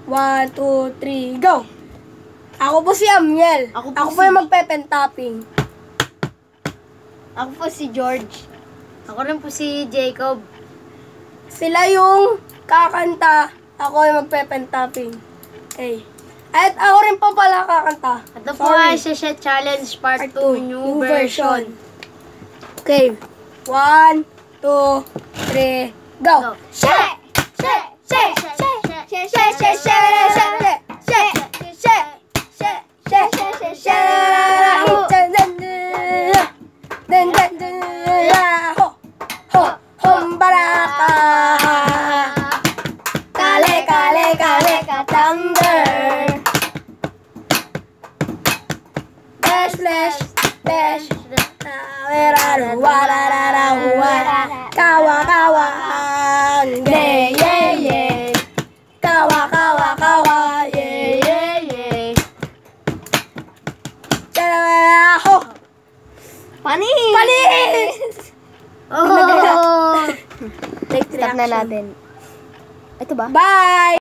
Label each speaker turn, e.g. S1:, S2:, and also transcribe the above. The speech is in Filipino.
S1: 1, 2, 3, go! Ako po si Amiel. Ako po yung magpe-pen-tapping.
S2: Ako po si George. Ako rin po si Jacob.
S1: Sila yung kakanta. Ako yung magpe-pen-tapping. Okay. At ako rin po pala kakanta.
S2: Ito po ay Sheshe Challenge Part 2 new version.
S1: Okay. 1, 2, 3, go!
S2: She! She! She! She! She! She! She!
S1: Panis!
S2: Oh! Stop na natin. Ito ba?
S1: Bye!